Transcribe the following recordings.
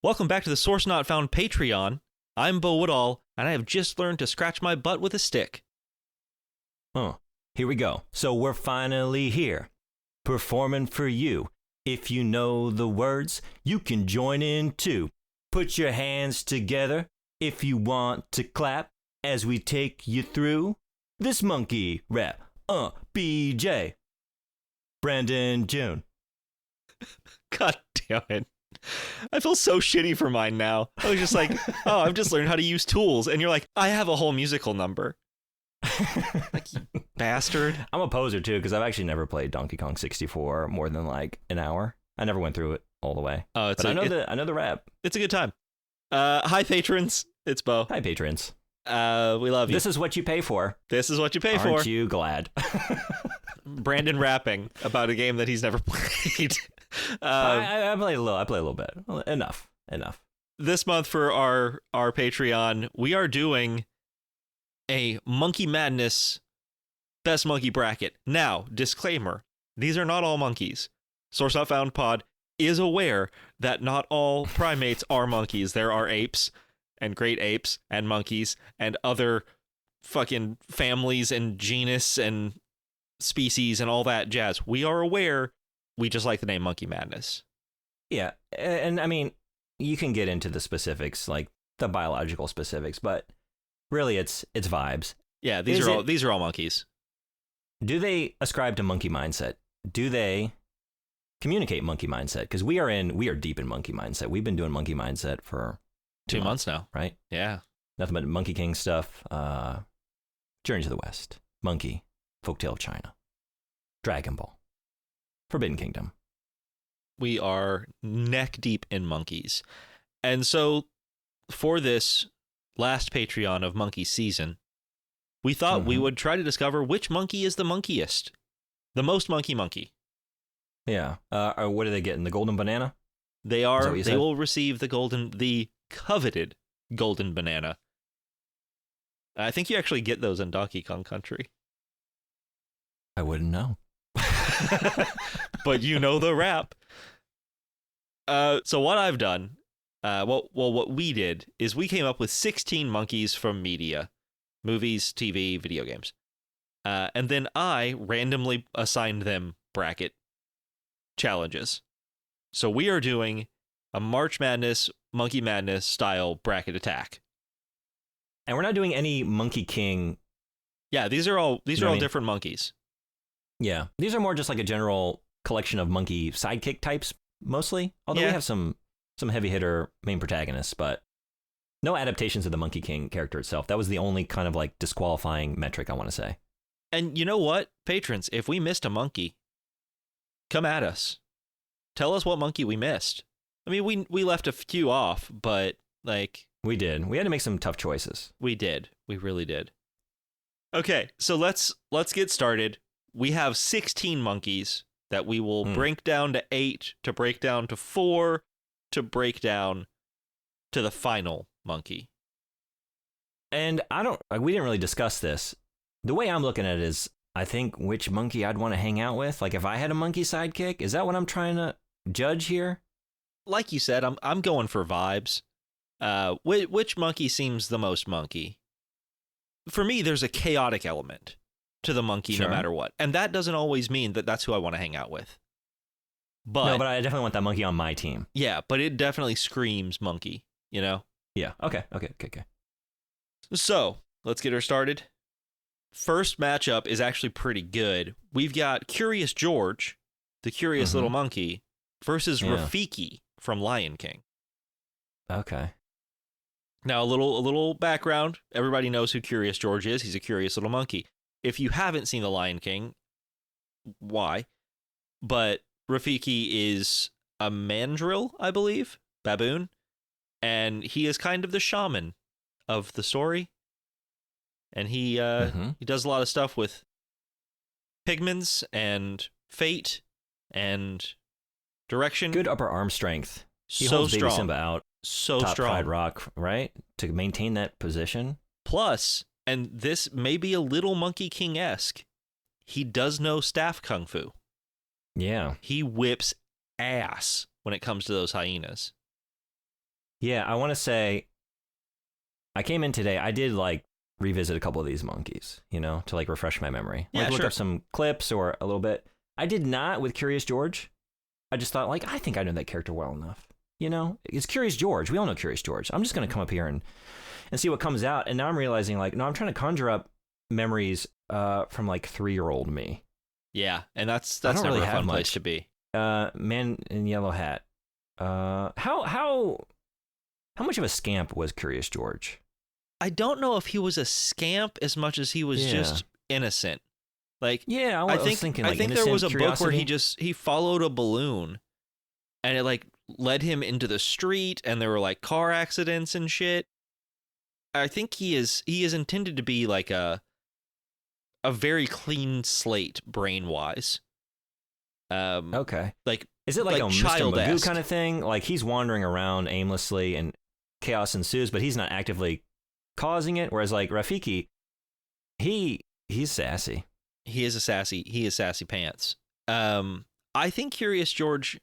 Welcome back to the Source Not Found Patreon. I'm Bo Woodall, and I have just learned to scratch my butt with a stick. Here we go. So we're finally here, performing for you. If you know the words, you can join in too. Put your hands together if you want to clap as we take you through this monkey rap. BJ. Brandon June. God damn it. I feel so shitty for mine now. I was just like, oh, I've just learned how to use tools. And you're like, I have a whole musical number. Like, you bastard. I'm a poser too, because I've actually never played Donkey Kong 64 more than like an hour. I never went through it all the way. But I know the rap. It's a good time. Hi, patrons. It's Bo. Hi, patrons. We love you. This is what you pay for. This is what you pay for. Aren't you glad? Brandon rapping about a game that he's never played. I play a little bit. Enough. This month for our Patreon, we are doing a Monkey Madness Best Monkey Bracket. Now, disclaimer, these are not all monkeys. Source Not Found Pod is aware that not all primates are monkeys. There are apes and great apes and monkeys and other fucking families and genus and species and all that jazz. We are aware. We just like the name Monkey Madness. Yeah, and I mean, you can get into the specifics, like the biological specifics, but really it's vibes. Yeah, these are all monkeys. Do they ascribe to monkey mindset? Do they communicate monkey mindset? Because we are deep in monkey mindset. We've been doing monkey mindset for 2 months now, right? Yeah, nothing but Monkey King stuff. Journey to the West, Monkey, Folktale of China, Dragon Ball, Forbidden Kingdom. We are neck deep in monkeys. And so for this last Patreon of Monkey Season, we thought we would try to discover which monkey is the monkiest. The most monkey. Yeah. What are they getting? The golden banana? They will receive the coveted golden banana. I think you actually get those in Donkey Kong Country. I wouldn't know. But you know the rap. So what I've done, what we did is we came up with 16 monkeys from media, movies, TV, video games. And then I randomly assigned them bracket challenges. So we are doing a March Madness, Monkey Madness style bracket attack. And we're not doing any Monkey King. Yeah, these are all different monkeys. Yeah, these are more just like a general collection of monkey sidekick types, mostly. Although we have some heavy hitter main protagonists, but no adaptations of the Monkey King character itself. That was the only kind of like disqualifying metric, I want to say. And you know what, patrons? If we missed a monkey, come at us. Tell us what monkey we missed. I mean, we left a few off, but like... We did. We had to make some tough choices. We did. We really did. Okay, so let's get started. We have 16 monkeys that we will break down to 8, to break down to 4, to break down to the final monkey. And we didn't really discuss this. The way I'm looking at it is, I think which monkey I'd want to hang out with. Like if I had a monkey sidekick, is that what I'm trying to judge here? Like you said, I'm going for vibes. Which monkey seems the most monkey? For me, there's a chaotic element to the monkey, sure. No matter what. And that doesn't always mean that that's who I want to hang out with. But I definitely want that monkey on my team. Yeah, but it definitely screams monkey, you know? Yeah, okay. So, let's get her started. First matchup is actually pretty good. We've got Curious George, the curious little monkey, versus Rafiki from Lion King. Okay. Now, a little background. Everybody knows who Curious George is. He's a curious little monkey. If you haven't seen The Lion King, why? But Rafiki is a mandrill, I believe, baboon, and he is kind of the shaman of the story. And he does a lot of stuff with pigments and fate and direction. Good upper arm strength. He so holds strong. Baby Simba out. So top strong. Pride Rock, right? To maintain that position. Plus, and this may be a little Monkey King-esque, he does know staff kung fu. Yeah. He whips ass when it comes to those hyenas. Yeah, I want to say I came in today. I did like revisit a couple of these monkeys, to like refresh my memory. Yeah, Like look sure. up some clips or a little bit. I did not with Curious George. I just thought like I think I know that character well enough. It's Curious George. We all know Curious George. I'm just gonna come up here and see what comes out. And now I'm realizing like no, I'm trying to conjure up memories from like 3-year-old me. Yeah, and that's I don't never really a have fun place much. to be. Man in Yellow Hat. How much of a scamp was Curious George? I don't know if he was a scamp as much as he was Yeah. just innocent. Like, Yeah, I was think thinking I like think there innocent was a book where curiosity. he followed a balloon, and it like led him into the street, and there were like car accidents and shit. I think he is intended to be like a very clean slate brain wise. Okay. Like Is it like a Mr. Magoo child-esque. kind of thing? Like he's wandering around aimlessly and chaos ensues, but he's not actively causing it. Whereas like Rafiki, he's sassy. He is sassy pants. I think Curious George,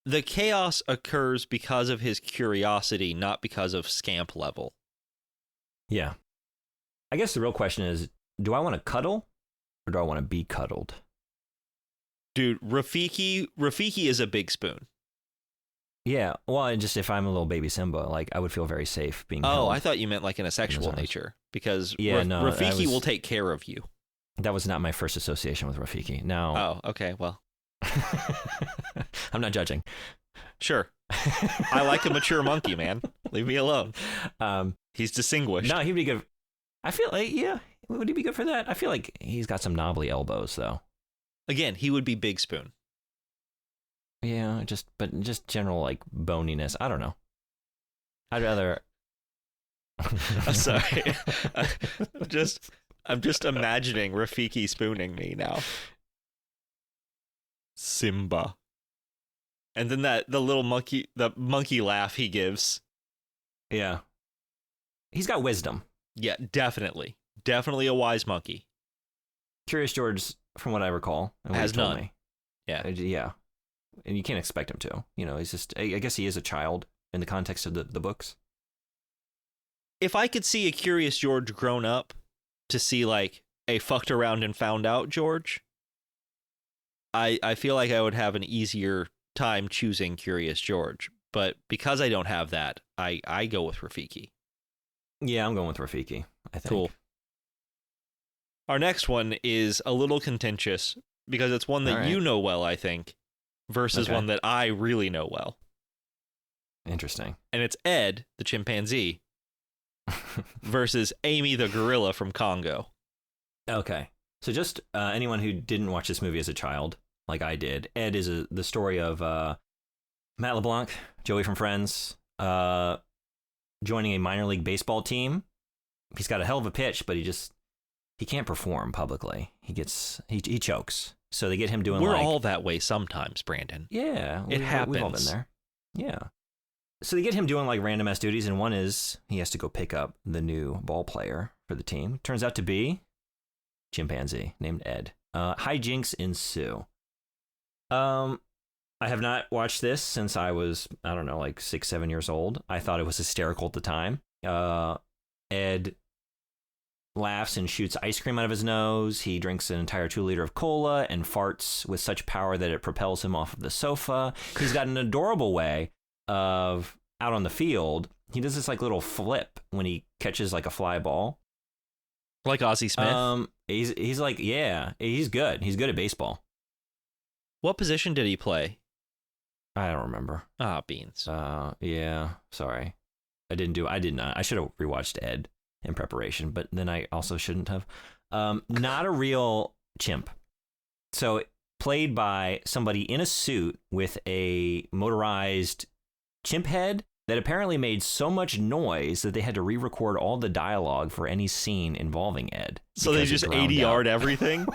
the chaos occurs because of his curiosity, not because of scamp level. Yeah. I guess the real question is, do I want to cuddle or do I want to be cuddled? Dude, Rafiki is a big spoon. Yeah. Well, and just if I'm a little baby Simba, like I would feel very safe being Oh, held. I thought you meant like in a sexual arms. nature, because Yeah, no, that Rafiki was- will take care of you. That was not my first association with Rafiki. Now, Oh, okay, well, I'm not judging. sure. I like a mature monkey, man. Leave me alone. He's distinguished. No, he'd be good. I feel like, yeah, would he be good for that? I feel like he's got some knobbly elbows, though. Again, he would be big spoon. Yeah, but just general like boniness. I don't know. I'd rather. I'm sorry. I'm just imagining Rafiki spooning me now. Simba. And then the monkey laugh he gives. Yeah, he's got wisdom. Yeah, definitely. Definitely a wise monkey. Curious George, from what I recall, and what Has he told none. me. Yeah. Yeah, and you can't expect him to. He's just. I guess he is a child in the context of the books. If I could see a Curious George grown up to see like a fucked around and found out George, I feel like I would have an easier time choosing Curious George. But because I don't have that, I go with Rafiki. Yeah, I'm going with Rafiki. I think. Cool. Our next one is a little contentious because it's one that All right. you know well, I think, versus Okay. one that I really know well. Interesting. And it's Ed, the chimpanzee, versus Amy, the gorilla from Congo. Okay. So just anyone who didn't watch this movie as a child, like I did, Ed is the story of Matt LeBlanc, Joey from Friends, joining a minor league baseball team. He's got a hell of a pitch, but he can't perform publicly. He chokes. So they get him doing We're like... all that way sometimes, Brandon. Yeah. It We've all been happens. there. Yeah. So they get him doing like random ass duties, and one is he has to go pick up the new ball player for the team. Turns out to be chimpanzee named Ed. Hijinks ensue. I have not watched this since I was, I don't know, like 6-7 years old. I thought it was hysterical at the time. Ed laughs and shoots ice cream out of his nose. He drinks an entire 2-liter of cola and farts with such power that it propels him off of the sofa. He's got an adorable way of, out on the field, he does this like little flip when he catches like a fly ball. Like Ozzie Smith. He's like, yeah, he's good. He's good at baseball. What position did he play? I don't remember. Ah, beans. Yeah, sorry. I did not. I should have rewatched Ed in preparation, but then I also shouldn't have. Not a real chimp. So played by somebody in a suit with a motorized chimp head that apparently made so much noise that they had to re-record all the dialogue for any scene involving Ed. So they because it just drowned 80-yard out. everything?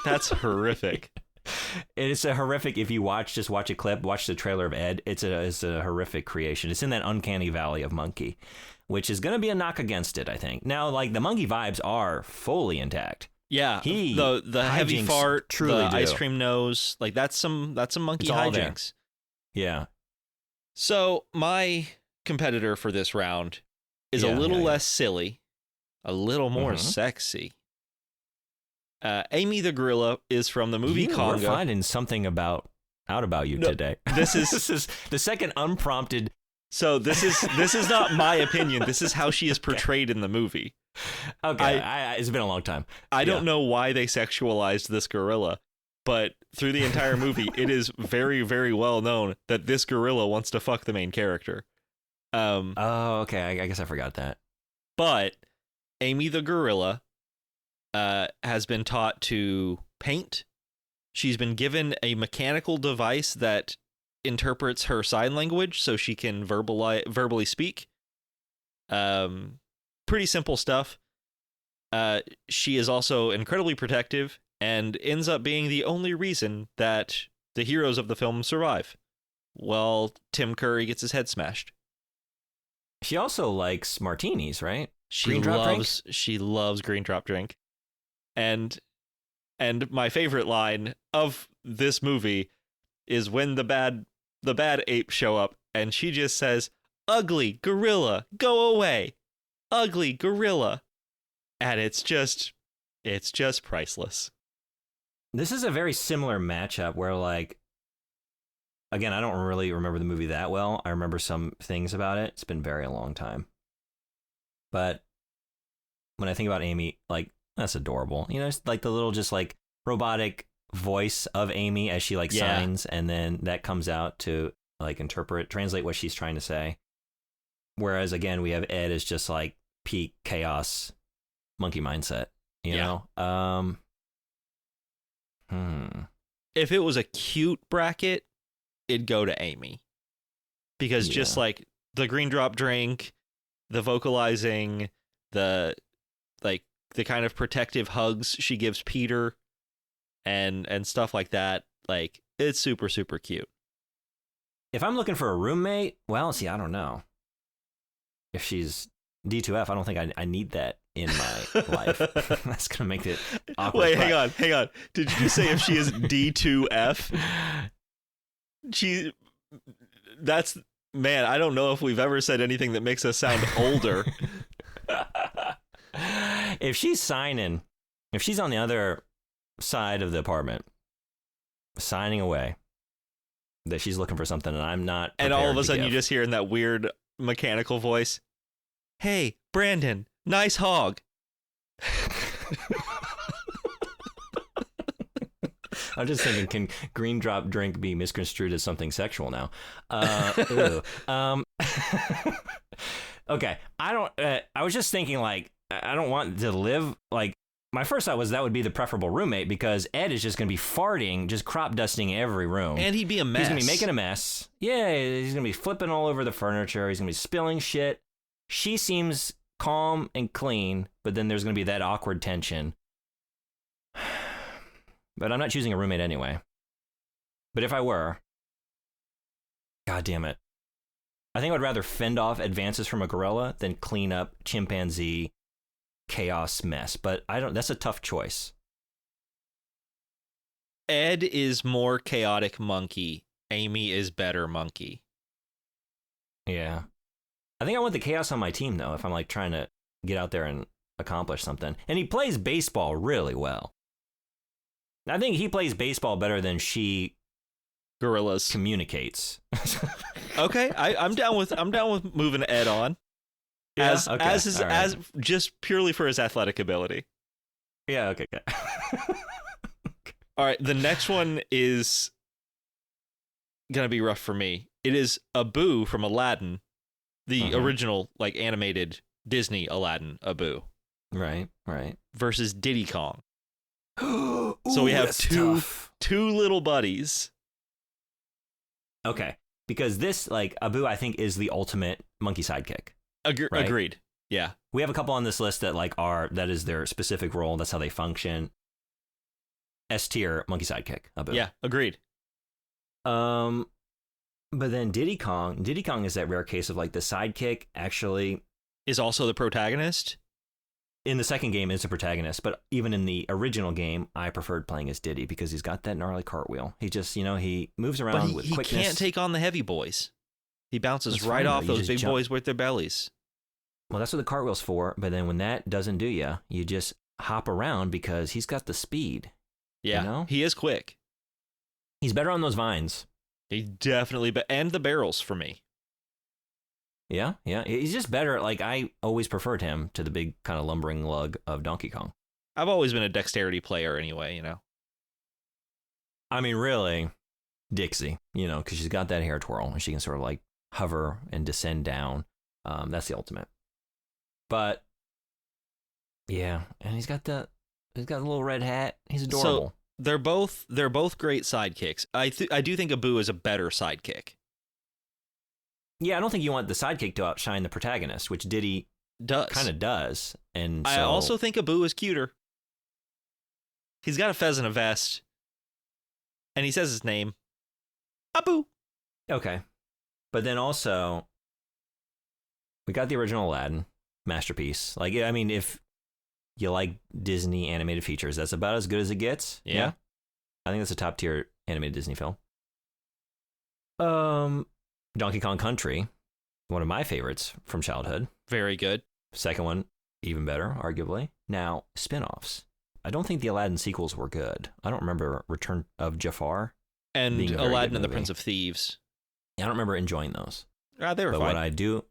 That's horrific. It's a horrific. If you watch a clip, watch the trailer of Ed. It's a horrific creation. It's in that uncanny valley of monkey, which is going to be a knock against it, I think. Now, like the monkey vibes are fully intact. Yeah, the heavy hijinks fart, truly the do. ice cream nose, like that's some monkey It's all there. hijinks. Yeah. So my competitor for this round is a little less silly, a little more sexy. Amy the gorilla is from the movie Congo. We're finding something out about you today. This is this is the second unprompted. So this is not my opinion. This is how she is portrayed in the movie. Okay, it's been a long time. I don't know why they sexualized this gorilla, but through the entire movie, it is very, very well known that this gorilla wants to fuck the main character. Oh, okay. I guess I forgot that. But Amy the gorilla has been taught to paint. She's been given a mechanical device that interprets her sign language so she can verbally speak. Pretty simple stuff. She is also incredibly protective and ends up being the only reason that the heroes of the film survive. Well, Tim Curry gets his head smashed. She also likes martinis, right? She loves green drop drink. And my favorite line of this movie is when the bad apes show up and she just says, "Ugly gorilla, go away. Ugly gorilla." And it's just priceless. This is a very similar matchup where, like, again, I don't really remember the movie that well. I remember some things about it. It's been very a long time. But when I think about Amy, like, that's adorable. You know, it's like the little just like robotic voice of Amy as she like signs, and then that comes out to like translate what she's trying to say. Whereas again, we have Ed as just like peak chaos monkey mindset, you know? If it was a cute bracket, it'd go to Amy. Because just like the green drop drink, the vocalizing, the kind of protective hugs she gives Peter and stuff like that, like, it's super, super cute. If I'm looking for a roommate, well, see, I don't know. If she's D2F, I don't think I need that in my life. That's going to make it awkward. Wait, hang on. Did you say if she is D2F? Man, I don't know if we've ever said anything that makes us sound older. If she's signing, if she's on the other side of the apartment, signing away, that she's looking for something and I'm not. And all of a sudden you just hear in that weird mechanical voice, "Hey, Brandon, nice hog." I'm just thinking, can green drop drink be misconstrued as something sexual now? Okay, I was just thinking, like, I don't want to live, like, my first thought was that would be the preferable roommate because Ed is just going to be farting, just crop dusting every room. And he'd be a mess. He's going to be making a mess. Yeah, he's going to be flipping all over the furniture. He's going to be spilling shit. She seems calm and clean, but then there's going to be that awkward tension. But I'm not choosing a roommate anyway. But if I were, God damn it. I think I'd rather fend off advances from a gorilla than clean up chimpanzee chaos mess. But that's a tough choice. Ed is more chaotic monkey. Amy is better monkey. Yeah. I think I want the chaos on my team, though, if I'm like trying to get out there and accomplish something. And he plays baseball really well. I think he plays baseball better than she gorillas communicates. Okay, I'm down with moving Ed on. As just purely for his athletic ability. Yeah, okay. All right, the next one is gonna be rough for me. It is Abu from Aladdin, the original like animated Disney Aladdin Abu. Right. Versus Diddy Kong. Ooh, so we have two little buddies. Okay, because this, like, Abu, I think, is the ultimate monkey sidekick. Right? Agreed. Yeah. We have a couple on this list that that is their specific role. That's how they function. S tier monkey sidekick, Abu. Yeah, agreed. But then Diddy Kong is that rare case of like the sidekick actually is also the protagonist. In the second game is the protagonist, but even in the original game, I preferred playing as Diddy because he's got that gnarly cartwheel. He just, he moves around with quickness. He can't take on the heavy boys. He bounces That's right fine, off though. You those just big jump. boys with their bellies. Well, that's what the cartwheel's for. But then when that doesn't do you just hop around because he's got the speed. Yeah, You know? he is quick. He's better on those vines. He definitely, and the barrels for me. Yeah. He's just better. Like, I always preferred him to the big kind of lumbering lug of Donkey Kong. I've always been a dexterity player anyway, you know. I mean, really, Dixie, because she's got that hair twirl and she can sort of like hover and descend down. That's the ultimate. But yeah, and he's got the little red hat. He's adorable. So they're both great sidekicks. I do think Abu is a better sidekick. Yeah, I don't think you want the sidekick to outshine the protagonist, which Diddy Does kind of does. And I so, also think Abu is cuter. He's got a fez and a vest, and he says his name, Abu. okay, but then also we got the original Aladdin masterpiece. Like, I mean, if you like Disney animated features, that's about as good as it gets. Yeah. I think that's a top tier animated Disney film. Donkey Kong Country, one of my favorites from childhood. Very good. Second one, even better, arguably. Now, spin-offs. I don't think the Aladdin sequels were good. I don't remember Return of Jafar. And Being a very Aladdin good and the movie. Prince of Thieves. I don't remember enjoying those. They were But fine. what I do,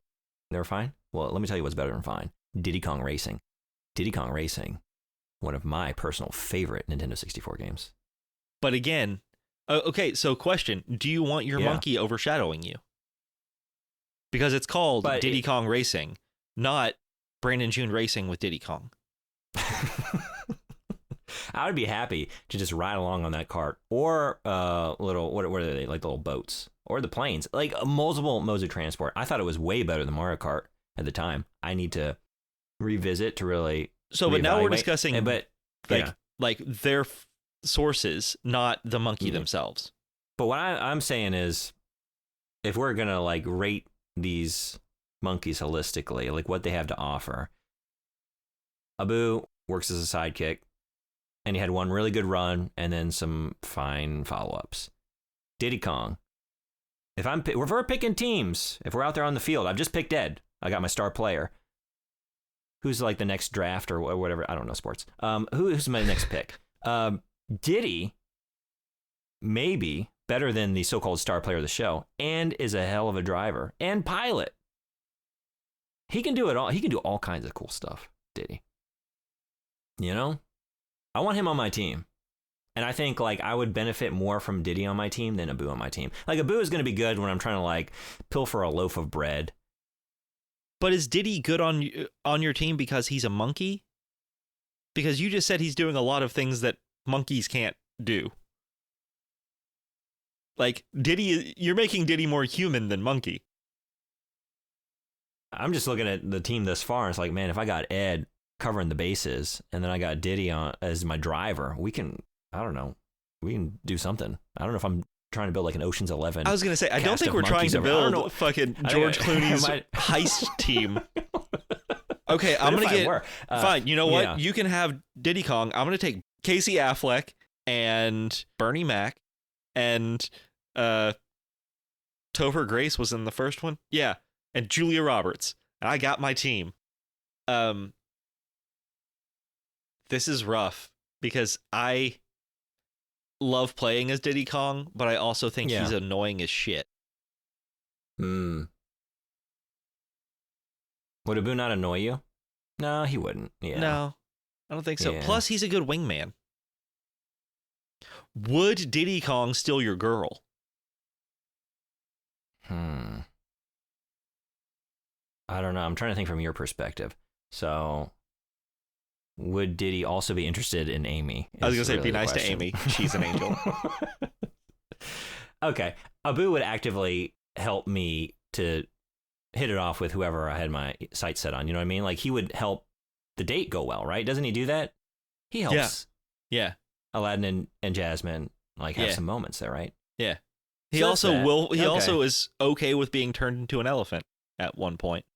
they were fine? Well, let me tell you what's better than fine. Diddy Kong Racing. Diddy Kong Racing, one of my personal favorite Nintendo 64 games. But again, okay, so question, do you want your Yeah. monkey overshadowing you? Because it's called But Diddy Kong Racing, not Brandon June Racing with Diddy Kong. I would be happy to just ride along on that cart or little, what are they, like the little boats or the planes, like multiple modes of transport. I thought it was way better than Mario Kart at the time. I need to revisit to really. So, but now we're reevaluate. discussing But like yeah. like their sources, not the monkey Yeah. themselves. But what I'm saying is, if we're gonna like rate these monkeys holistically, like what they have to offer, Abu works as a sidekick, and he had one really good run, and then some fine follow-ups. Diddy Kong. If we're picking teams, if we're out there on the field, I've just picked Ed. I got my star player. Who's like the next draft or whatever? I don't know sports. Who's my next pick? Diddy, maybe better than the so-called star player of the show, and is a hell of a driver and pilot. He can do it all. He can do all kinds of cool stuff, Diddy. I want him on my team. And I think like I would benefit more from Diddy on my team than Abu on my team. Like Abu is going to be good when I'm trying to like pilfer a loaf of bread. But is Diddy good on your team because he's a monkey? Because you just said he's doing a lot of things that monkeys can't do. Like Diddy, you're making Diddy more human than monkey. I'm just looking at the team thus far. And it's like, man, if I got Ed covering the bases and then I got Diddy on as my driver, we can do something. I don't know if I'm trying to build like an Ocean's 11. I was gonna say, I don't cast think of we're trying monkeys to over- I don't build know. fucking I George think- Clooney's might- heist team. Okay, But I'm if gonna I get were, fine. You know what? yeah. You can have Diddy Kong. I'm gonna take Casey Affleck and Bernie Mac, and Topher Grace was in the first one. Yeah, and Julia Roberts. And I got my team. This is rough because I love playing as Diddy Kong, but I also think Yeah. he's annoying as shit. Would Abu not annoy you? No, he wouldn't. Yeah. No, I don't think so. Yeah. Plus, he's a good wingman. Would Diddy Kong steal your girl? I don't know. I'm trying to think from your perspective. So, would Diddy also be interested in Amy? I was gonna is say, really be the nice to question. Amy. She's an angel. Okay. Abu would actively help me to hit it off with whoever I had my sights set on. You know what I mean? Like, he would help the date go well, right? Doesn't he do that? He helps Yeah, Aladdin and Jasmine like have Yeah. some moments there, right? yeah. He So that's also that. will. He Okay. also is okay with being turned into an elephant at one point,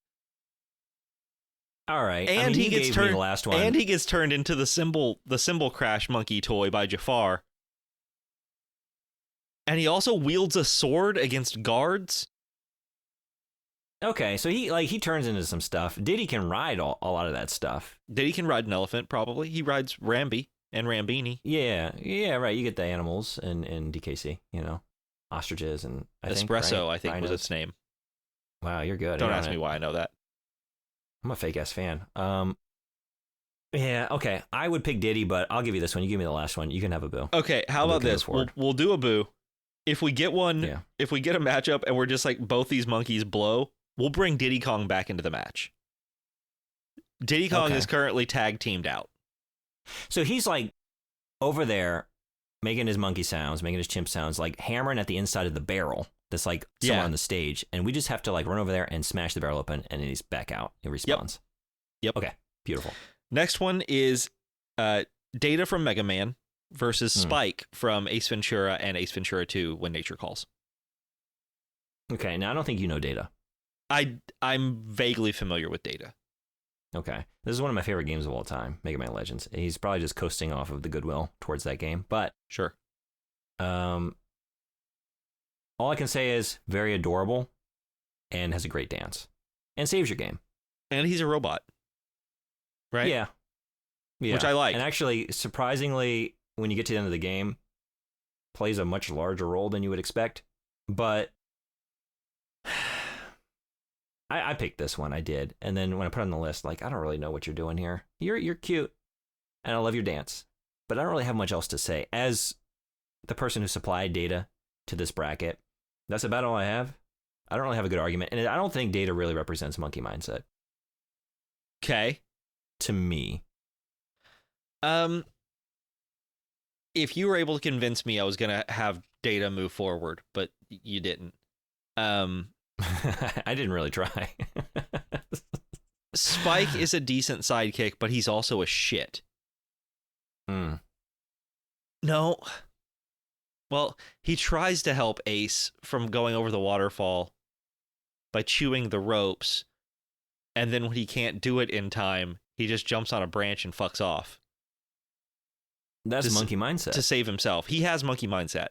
All right. I and mean, he gets gave me turned. the last one. And he gets turned into the symbol crash monkey toy by Jafar. And he also wields a sword against guards. Okay, so he turns into some stuff. Diddy can ride a lot of that stuff. Diddy can ride an elephant, probably. He rides Rambi and Rambini. Yeah, right. You get the animals in DKC, ostriches and Espresso, right? I think, was its name. Wow, you're good. Don't ask me why I know that. I'm a fake ass fan. Yeah, okay. I would pick Diddy, but I'll give you this one. You give me the last one. You can have a boo. Okay, how about this? We'll do a boo. If we get one, if we get a matchup and we're just like both these monkeys blow, we'll bring Diddy Kong back into the match. Diddy Kong is currently tag teamed out. So he's like over there making his monkey sounds, making his chimp sounds, like hammering at the inside of the barrel that's like somewhere on the stage. And we just have to like run over there and smash the barrel open, and then he's back out in response. Yep. Okay, beautiful. Next one is Data from Mega Man versus Spike from Ace Ventura and Ace Ventura 2 When Nature Calls. Okay, now I don't think you know Data. I'm vaguely familiar with Data. Okay. This is one of my favorite games of all time, Mega Man Legends. He's probably just coasting off of the goodwill towards that game, but sure. All I can say is very adorable and has a great dance and saves your game. And he's a robot. Right? Yeah. Which I like. And actually, surprisingly, when you get to the end of the game, plays a much larger role than you would expect. But I picked this one. I did. And then when I put it on the list, like, I don't really know what you're doing here. You're cute, and I love your dance. But I don't really have much else to say. As the person who supplied Data to this bracket, that's about all I have. I don't really have a good argument. And I don't think Data really represents monkey mindset. Okay. To me. If you were able to convince me I was going to have Data move forward, but you didn't. I didn't really try. Spike is a decent sidekick, but he's also a shit. No. Well, he tries to help Ace from going over the waterfall by chewing the ropes, and then when he can't do it in time, he just jumps on a branch and fucks off. That's monkey mindset. To save himself. He has monkey mindset.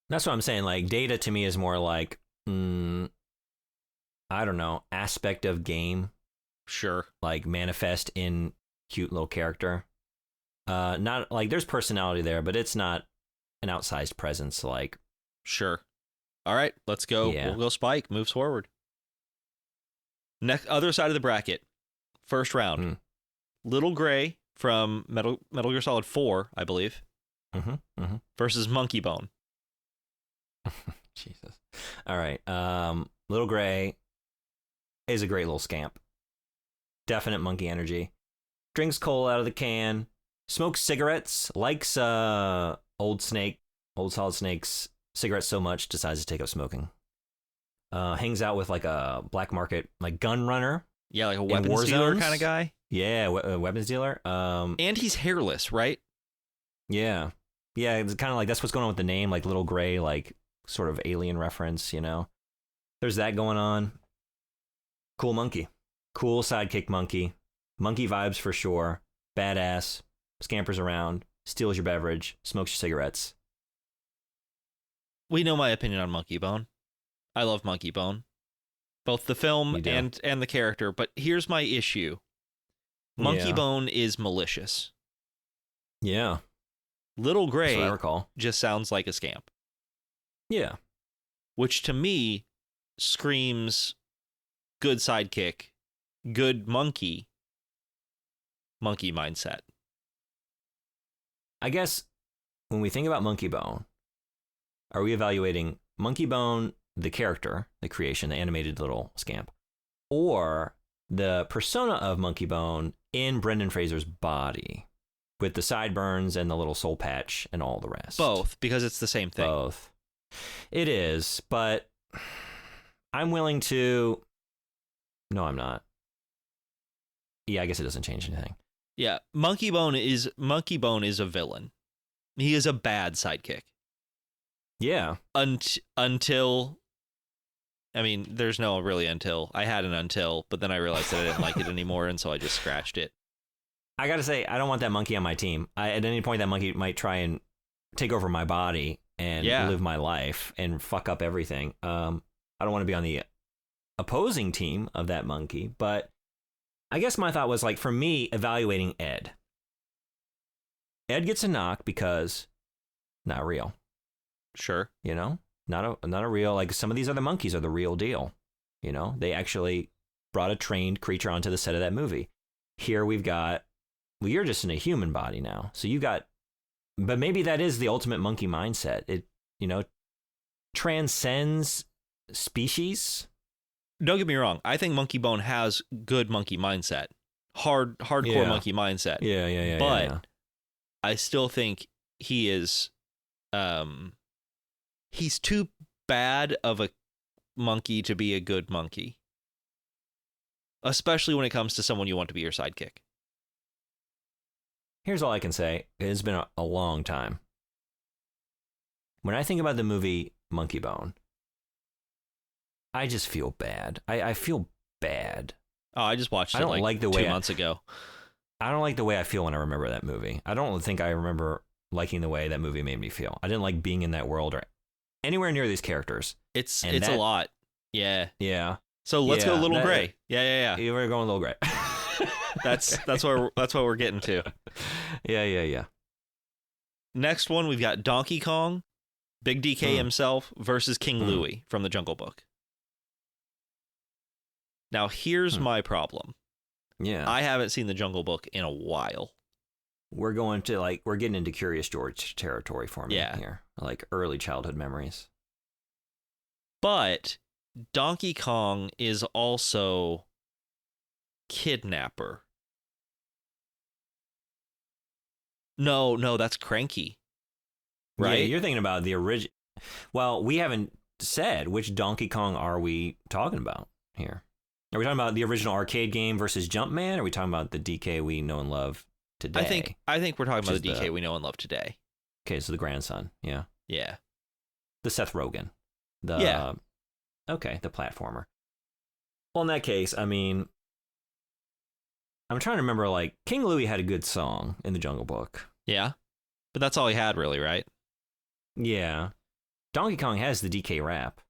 That's what I'm saying. Like, Data to me is more like, I don't know, aspect of game. Sure. Like, manifest in cute little character. Not like there's personality there, but it's not an outsized presence. Like, sure. All right, let's go. Yeah. We'll go Spike. Moves forward. Next, other side of the bracket. First round. Little Gray from Metal Gear Solid 4, I believe. Versus Monkey Bone. Jesus. All right. Little Gray is a great little scamp. Definite monkey energy. Drinks coal out of the can. Smokes cigarettes. Likes Old Solid Snake's cigarettes so much, decides to take up smoking. Hangs out with like a black market, like gun runner. Yeah, like a weapons dealer kind of guy. Yeah, weapons dealer. And he's hairless, right? Yeah. Yeah, it's kind of like that's what's going on with the name, like Little Gray, like sort of alien reference, There's that going on. Cool monkey. Cool sidekick monkey. Monkey vibes for sure. Badass. Scampers around. Steals your beverage. Smokes your cigarettes. We know my opinion on Monkey Bone. I love Monkey Bone. Both the film and the character. But here's my issue. Monkey Bone is malicious. Yeah. Little Gray That's what I recall. just sounds like a scamp. Yeah. Which to me screams good sidekick, good monkey mindset. I guess when we think about Monkey Bone, are we evaluating Monkey Bone, the character, the creation, the animated little scamp, or the persona of Monkey Bone in Brendan Fraser's body with the sideburns and the little soul patch and all the rest? Both, because it's the same thing. Both. It is, but I'm willing to... No, I'm not. Yeah, I guess it doesn't change anything. Yeah, Monkey Bone is a villain. He is a bad sidekick. Yeah. Until... I mean, there's no really until. I had an until, but then I realized that I didn't like it anymore, and so I just scratched it. I gotta say, I don't want that monkey on my team. At any point, that monkey might try and take over my body and live my life and fuck up everything. I don't want to be on the opposing team of that monkey, but I guess my thought was like, for me, evaluating Ed. Ed gets a knock because not real. Sure. You know, not a real, like some of these other monkeys are the real deal. You know, they actually brought a trained creature onto the set of that movie. Here we've got, well, you're just in a human body now. So you got, but maybe that is the ultimate monkey mindset. It, you know, transcends species. Don't get me wrong. I think Monkey Bone has good monkey mindset, hardcore monkey mindset. Yeah. But I still think he is, he's too bad of a monkey to be a good monkey, especially when it comes to someone you want to be your sidekick. Here's all I can say. It's been a long time. When I think about the movie Monkey Bone, I just feel bad. I feel bad. Oh, I just watched I it don't like the way 2 months ago. I don't like the way I feel when I remember that movie. I don't think I remember liking the way that movie made me feel. I didn't like being in that world or anywhere near these characters. It's a lot. Yeah. Yeah. So let's go Little Gray. Yeah. You were going Little Gray. That's what we're getting to. Yeah. Next one, we've got Donkey Kong, Big DK himself versus King Louie from the Jungle Book. Now, here's my problem. Yeah. I haven't seen the Jungle Book in a while. We're getting into Curious George territory for me here. Like early childhood memories. But Donkey Kong is also kidnapper. No, that's Cranky. Right? Yeah, you're thinking about the original. Well, we haven't said which Donkey Kong are we talking about here. Are we talking about the original arcade game versus Jumpman? Or are we talking about the DK we know and love today? I think we're talking about the DK we know and love today. Okay, so the grandson, yeah. Yeah. The Seth Rogen. Okay, the platformer. Well, in that case, I mean, I'm trying to remember, like, King Louie had a good song in the Jungle Book. Yeah. But that's all he had, really, right? Yeah. Donkey Kong has the DK rap,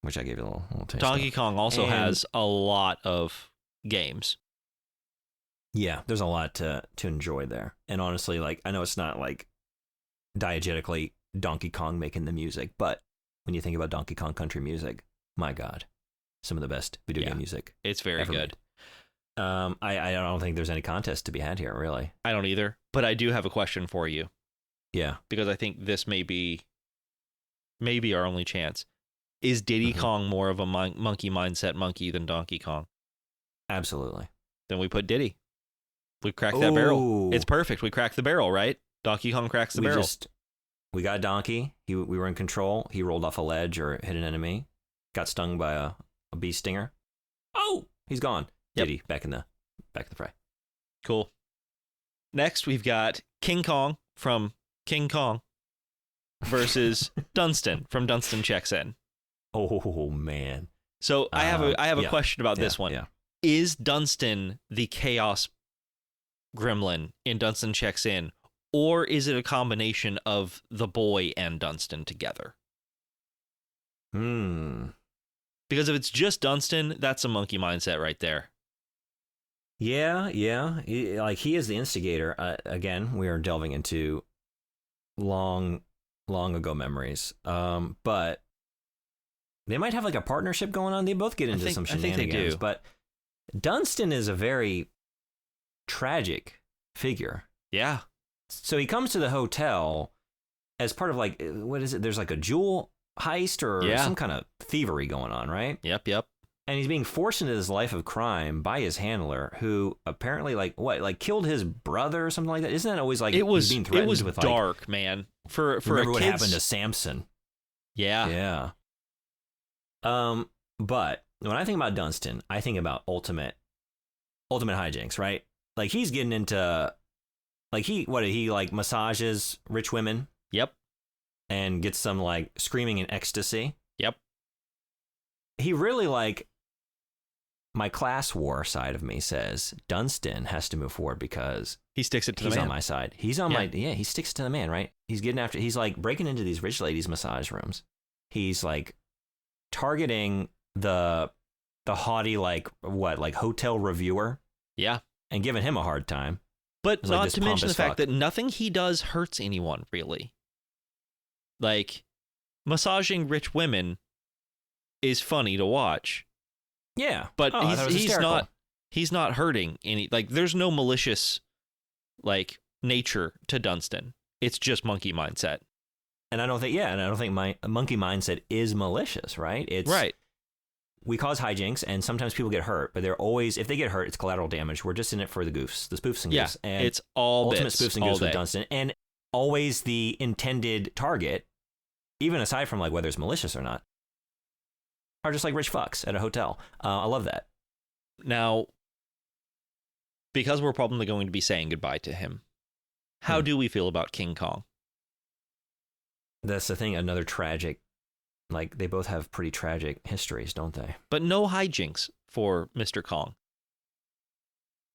which I gave you a little taste Donkey of. Kong also has a lot of games. Yeah, there's a lot to enjoy there. And honestly, like, I know it's not like diegetically Donkey Kong making the music, but when you think about Donkey Kong country music, my God, some of the best video game music. It's very good. I don't think there's any contest to be had here, really. I don't either, but I do have a question for you. Yeah. Because I think this may be our only chance. Is Diddy Kong more of a monkey mindset monkey than Donkey Kong? Absolutely. Then we put Diddy. We cracked that barrel. It's perfect. We cracked the barrel, right? Donkey Kong cracks the barrel. We got Donkey. We were in control. He rolled off a ledge or hit an enemy. Got stung by a bee stinger. Oh, he's gone. Yep. Diddy back in the fray. Cool. Next, we've got King Kong from King Kong versus Dunstan from Dunstan Checks In. Oh man. So I have a question about this one. Yeah. Is Dunstan the chaos gremlin in Dunstan Checks In, or is it a combination of the boy and Dunstan together? Because if it's just Dunstan, that's a monkey mindset right there. Yeah. He is the instigator. Again, we are delving into long ago memories. But they might have like a partnership going on. They both get into some shenanigans. I think they do. But Dunstan is a very tragic figure. Yeah. So he comes to the hotel as part of like, what is it? There's like a jewel heist or some kind of thievery going on, right? Yep. And he's being forced into this life of crime by his handler, who apparently killed his brother or something like that. Isn't that always like it was being threatened with dark, like, man. For remember what happened to Samson? Yeah. But when I think about Dunstan, I think about ultimate hijinks, right? Like he's getting into like he massages rich women. Yep. And gets some like screaming in ecstasy. Yep. He really like my class war side of me says Dunstan has to move forward because he sticks it to the man. He's on my side. He's on my he sticks to the man, right? He's like breaking into these rich ladies' massage rooms. He's like targeting the the haughty, like, hotel reviewer Yeah. and giving him a hard time. But It's like not this to mention the pompous fact fuck. that nothing he does hurts anyone, really. Like, massaging rich women is funny to watch, Yeah. but Oh, I thought it was hysterical. he's not hurting any, like, there's no malicious, like, nature to Dunstan. It's just monkey mindset. And I don't think my monkey mindset is malicious, right? It's Right. We cause hijinks, and sometimes people get hurt, but they're always, if they get hurt, it's collateral damage. We're just in it for the goofs, the spoofs and Yeah. goofs. And It's all ultimate bits, spoofs and all goofs with day. Dunstan, and always the intended target, even aside from like whether it's malicious or not, are just like rich fucks at a hotel. I love that. Now, because we're probably going to be saying goodbye to him, how do we feel about King Kong? That's the thing. Another tragic, like they both have pretty tragic histories, don't they? But no hijinks for Mr. Kong.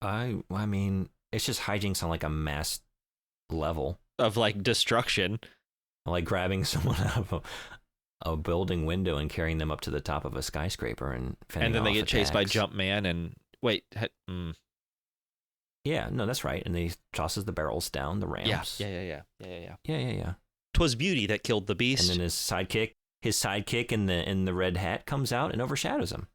I mean, it's just hijinks on like a mass level, Of, like, destruction. like grabbing someone out of a building window and carrying them up to the top of a skyscraper and And then they off get chased by attacks. Jumpman and... Wait. Yeah, no, that's right. And he tosses the barrels down the ramps. Yeah. Yeah. 'Twas beauty that killed the And beast. then his sidekick in the red hat comes out and overshadows him.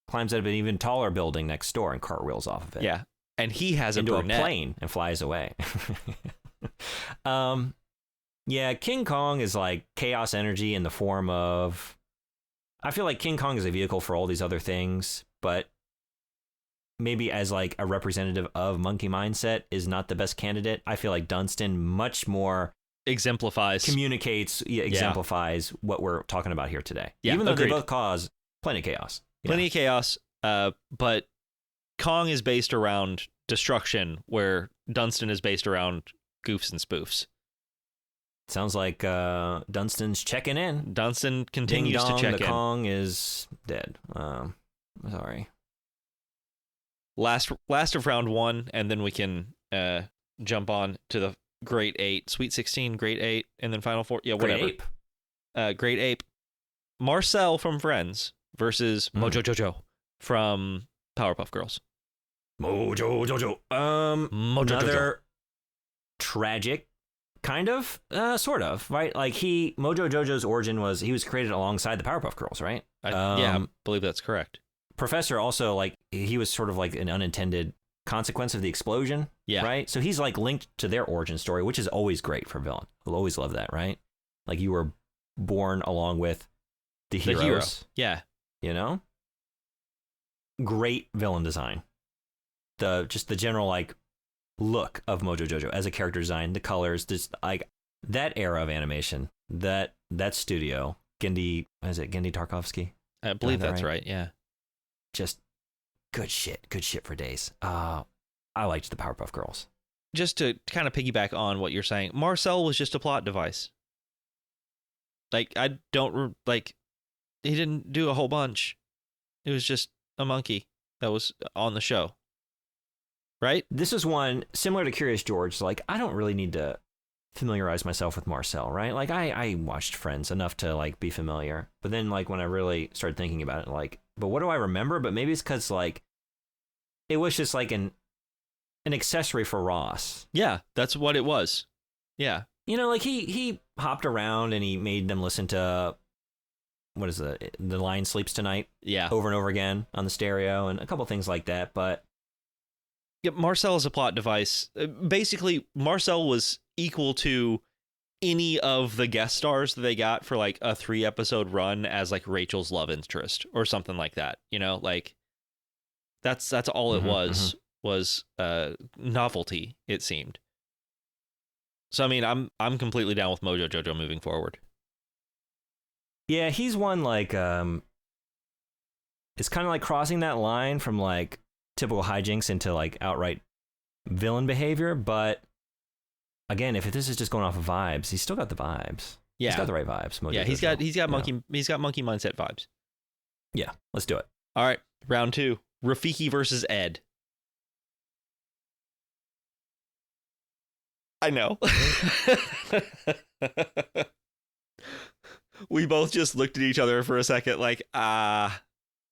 Climbs out of an even taller building next door and cartwheels off of it. Yeah. And he has Into a a brunette. plane and flies away. Yeah, King Kong is like chaos energy in the form of. I feel like King Kong is a vehicle for all these other things, but maybe as like a representative of monkey mindset is not the best candidate. I feel like Dunstan much more Exemplifies. exemplifies what we're talking about here today. Yeah, Even though agreed. they both cause plenty of chaos. Plenty of chaos. But Kong is based around destruction, where Dunstan is based around goofs and spoofs. Sounds like Dunstan's checking in. Dunstan continues Ding dong, to check the in. Kong is dead. Sorry. Last of round one, and then we can jump on to the Great Eight, Sweet 16, Great Eight, and then Final Four. Yeah, whatever. Great ape. Great Ape. Marcel from Friends versus Mojo Jojo from Powerpuff Girls. Mojo Jojo. Mojo Jojo. Another tragic, kind of, sort of, right? Like Mojo Jojo's origin was he was created alongside the Powerpuff Girls, right? I believe that's correct. Professor also, like, he was sort of like an unintended consequence of the explosion, Yeah. right? So he's like linked to their origin story, which is always great for a villain. We'll always love that, right? Like you were born along with the The heroes, hero. Yeah. you know? Great villain design. The general like look of Mojo Jojo as a character design, the colors, just like that era of animation, that studio, Gendy Tarkovsky? I believe that that's right? right. Yeah. Just good shit for days. I liked the Powerpuff Girls. Just to kind of piggyback on what you're saying, Marcel was just a plot device. Like, I don't, like, he didn't do a whole bunch. It was just a monkey that was on the show. Right? This is one similar to Curious George. Like, I don't really need to familiarize myself with Marcel, right? Like, I watched Friends enough to like be familiar, but then like when I really started thinking about it, like, but what do I remember? But maybe it's because like it was just like an accessory for Ross. Yeah, that's what it was. Yeah. You know, like he hopped around and he made them listen to what is the Lion Sleeps Tonight Yeah. over and over again on the stereo and a couple things like that. But Yeah, Marcel is a plot device. Basically, Marcel was equal to any of the guest stars that they got for like a 3-episode run as like Rachel's love interest or something like that. You know, like that's all it Mhm, was novelty, it seemed. So I mean, I'm completely down with Mojo Jojo moving forward. yeah, he's one like it's kind of like crossing that line from like typical hijinks into like outright villain behavior, but again, if this is just going off of vibes, he's still got the vibes. Yeah, He's got the right vibes. Mojo yeah, he's Jojo. got monkey mindset vibes. Yeah, let's do it. All right, round 2, Rafiki versus Ed. I know. We both just looked at each other for a second like,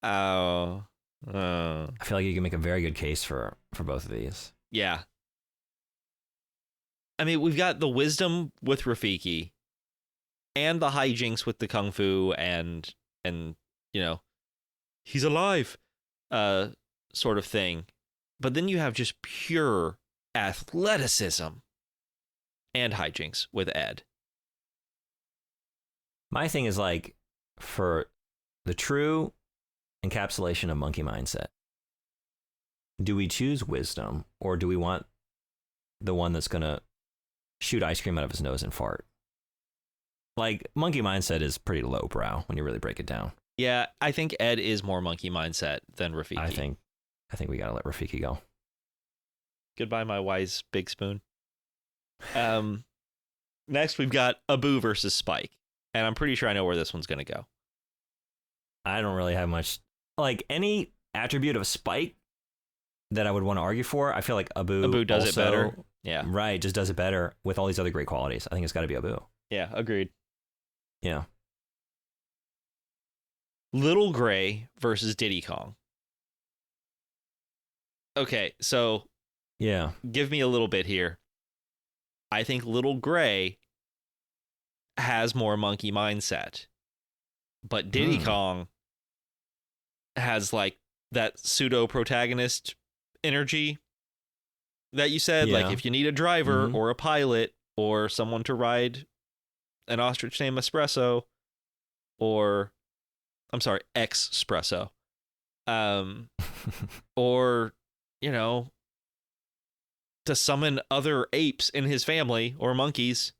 Oh. I feel like you can make a very good case for both of these. Yeah. I mean, we've got the wisdom with Rafiki and the hijinks with the kung fu and he's alive sort of thing. But then you have just pure athleticism and hijinks with Ed. My thing is like, for the true encapsulation of monkey mindset, do we choose wisdom or do we want the one that's going to shoot ice cream out of his nose and fart? Like, monkey mindset is pretty lowbrow when you really break it down. Yeah, I think Ed is more monkey mindset than Rafiki. I think we got to let Rafiki go. Goodbye, my wise big spoon. Next, we've got Abu versus Spike. And I'm pretty sure I know where this one's going to go. I don't really have much, like, any attribute of Spike that I would want to argue for. I feel like Abu does also, it better. Yeah. Right, just does it better with all these other great qualities. I think it's got to be Abu. Yeah, agreed. Yeah. Little Gray versus Diddy Kong. Okay, so Yeah. give me a little bit here. I think Little Gray has more monkey mindset, but Diddy Kong has like that pseudo protagonist energy that you said. Yeah. Like, if you need a driver or a pilot or someone to ride an ostrich named Espresso, or I'm sorry, Espresso, or to summon other apes in his family or monkeys,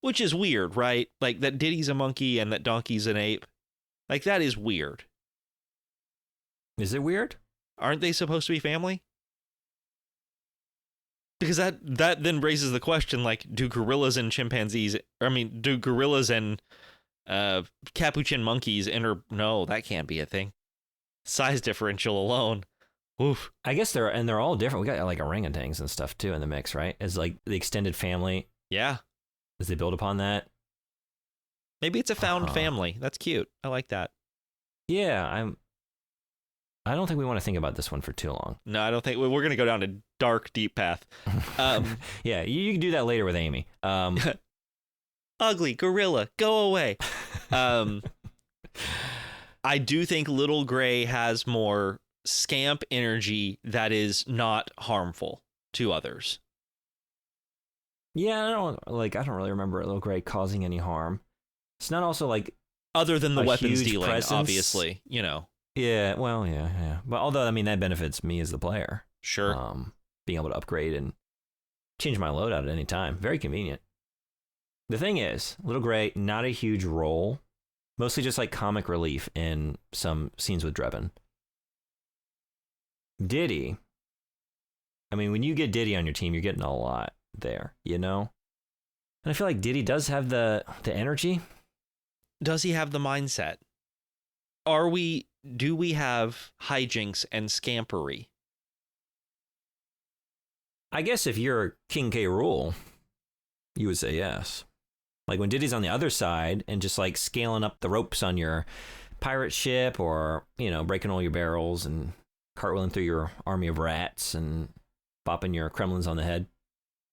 which is weird, right? Like, that Diddy's a monkey and that Donkey's an ape. Like, that is weird. Is it weird? Aren't they supposed to be family? Because that then raises the question, like, do gorillas and capuchin monkeys no, that can't be a thing. Size differential alone. Oof. I guess they're all different. We got like orangutans and stuff too in the mix, right? As like the extended family. Yeah. As they build upon that. Maybe it's a found family. That's cute. I like that. Yeah, I don't think we want to think about this one for too long. No, I don't think we're going to go down a dark, deep path. Yeah, you can do that later with Amy. Ugly gorilla, go away. I do think Little Gray has more scamp energy that is not harmful to others. Yeah, I don't really remember Little Gray causing any harm. It's not also like, other than the weapons huge dealing, presence. obviously, Yeah, well, yeah. But although, I mean, that benefits me as the player. Sure. Being able to upgrade and change my loadout at any time. Very convenient. The thing is, Little Gray, not a huge role. Mostly just like comic relief in some scenes with Drebin. Diddy. I mean, when you get Diddy on your team, you're getting a lot there, And I feel like Diddy does have the energy. Does he have the mindset? Do we have hijinks and scampery? I guess if you're King K. Rool, you would say yes. Like when Diddy's on the other side and just like scaling up the ropes on your pirate ship, or, breaking all your barrels and cartwheeling through your army of rats and bopping your Kremlins on the head.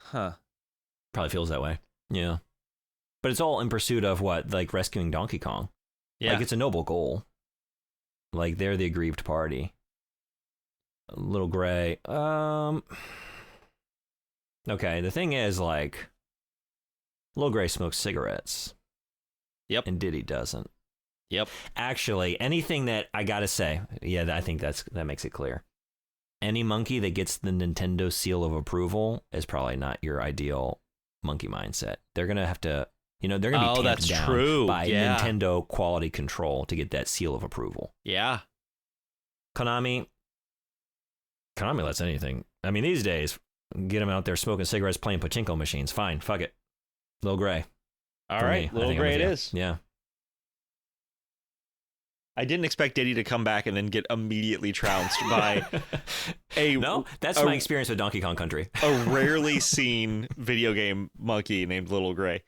Huh. Probably feels that way. Yeah. But it's all in pursuit of what? Like rescuing Donkey Kong. Yeah. Like it's a noble goal. Like they're the aggrieved party. Little Gray. Okay, the thing is, like, Little Gray smokes cigarettes. Yep. And Diddy doesn't. Yep. Actually, anything that I gotta say, yeah, I think that makes it clear. Any monkey that gets the Nintendo seal of approval is probably not your ideal monkey mindset. They're gonna have to, they're gonna be tamped down by Nintendo quality control to get that seal of approval. Yeah. Konami lets anything. I mean, these days, get them out there smoking cigarettes, playing pachinko machines. Fine, fuck it. Little Gray. All right, Little Gray it is. Yeah. I didn't expect Diddy to come back and then get immediately trounced by that's my experience with Donkey Kong Country. A rarely seen video game monkey named Little Gray.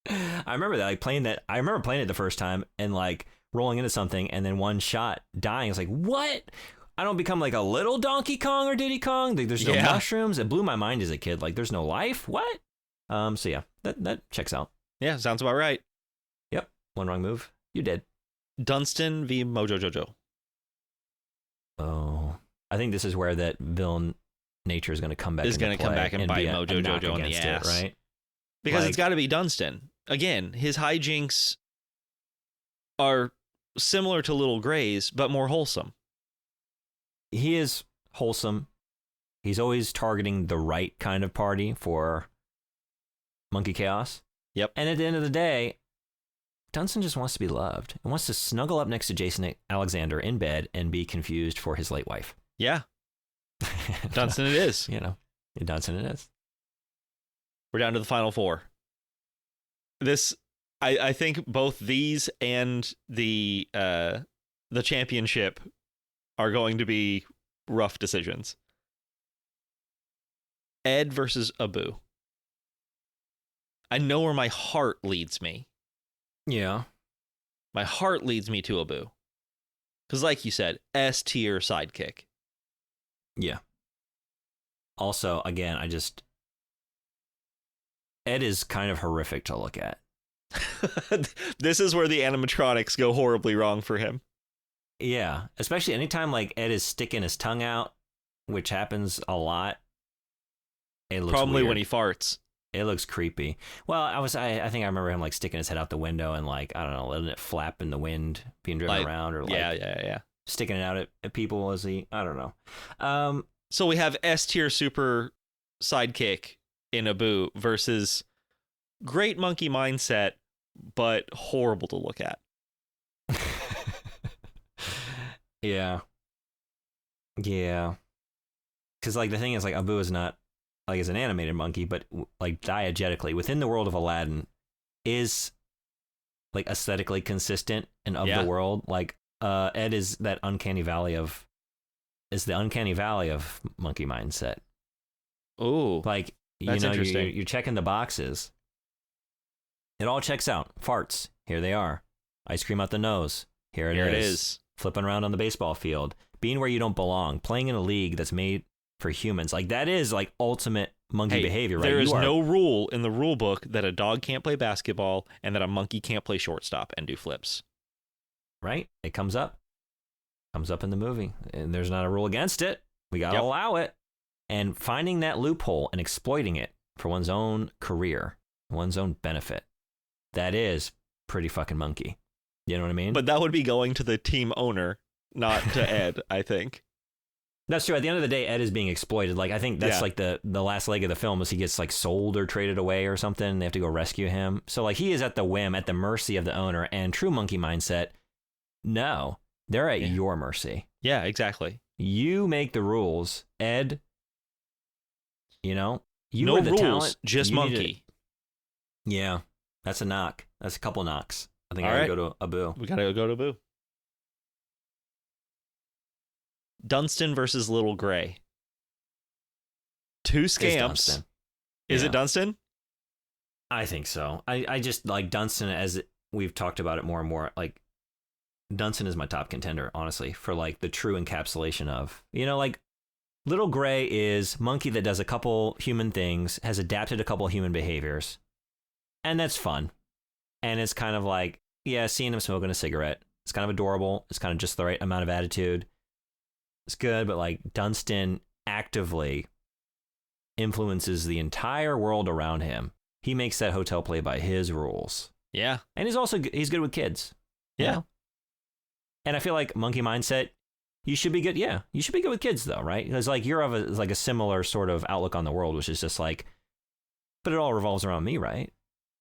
I remember that. I remember playing it the first time and like rolling into something and then one shot dying. It's like, what? I don't become like a little Donkey Kong or Diddy Kong. Like, there's no mushrooms. It blew my mind as a kid. Like, there's no life. What? So yeah, that checks out. Yeah, sounds about right. Yep. One wrong move. You did. Dunstan v. Mojo Jojo. Oh, I think this is where that villain nature is going to come back. Is going to come back and bite Mojo Jojo in the ass, right? Because it's got to be Dunstan. Again, his hijinks are similar to Little Gray's, but more wholesome. He is wholesome. He's always targeting the right kind of party for Monkey Chaos. Yep. And at the end of the day, Dunstan just wants to be loved and wants to snuggle up next to Jason Alexander in bed and be confused for his late wife. Yeah. Dunstan it is. You know, Dunstan it is. We're down to the final four. I think both these and the championship are going to be rough decisions. Ed versus Abu. I know where my heart leads me. Yeah. My heart leads me to Abu. Because like you said, S tier sidekick. Yeah. Also, again, Ed is kind of horrific to look at. This is where the animatronics go horribly wrong for him. Yeah, especially anytime like Ed is sticking his tongue out, which happens a lot. It looks probably weird. When he farts. It looks creepy. Well, I think I remember him like sticking his head out the window and like, I don't know, letting it flap in the wind, being driven around, or like yeah. Sticking it out at people as I don't know. So we have S tier super sidekick in Abu versus great monkey mindset, but horrible to look at. Yeah. Because like the thing is, like, Abu is not like as an animated monkey, but like diegetically within the world of Aladdin is like aesthetically consistent and of the world. Like Ed is the uncanny valley of monkey mindset. Oh, like that's interesting. You're checking the boxes. It all checks out. Farts, here they are. Ice cream out the nose, here it is. Flipping around on the baseball field, being where you don't belong, playing in a league that's made for humans. Like, that is like ultimate monkey behavior, right? There is no rule in the rule book that a dog can't play basketball and that a monkey can't play shortstop and do flips. Right? It comes up in the movie, and there's not a rule against it. We got to allow it. And finding that loophole and exploiting it for one's own career, one's own benefit, that is pretty fucking monkey. You know what I mean? But that would be going to the team owner, not to Ed, I think. That's true. At the end of the day, Ed is being exploited. Like, I think that's like the last leg of the film is he gets like sold or traded away or something. And they have to go rescue him. So like he is at the whim, at the mercy of the owner. And true monkey mindset, no, they're at your mercy. Yeah, exactly. You make the rules, Ed. You know, you no are the rules, talent. Just monkey. Yeah, that's a knock. That's a couple knocks. I think I gotta go to Abu. We gotta go to Abu. Dunstan versus Little Gray. Two scamps. Is it Dunstan? I think so. I just like Dunstan, as we've talked about it more and more. Like, Dunstan is my top contender, honestly, for like the true encapsulation of, you know, like Little Gray is monkey that does a couple human things, has adapted a couple human behaviors, and that's fun. And it's kind of like, seeing him smoking a cigarette. It's kind of adorable. It's kind of just the right amount of attitude. It's good, but like Dunstan actively influences the entire world around him. He makes that hotel play by his rules. Yeah. And he's good with kids. Yeah. You know? And I feel like monkey mindset, you should be good. Yeah. You should be good with kids though, right? Because like you're of a similar sort of outlook on the world, which is just like, but it all revolves around me, right?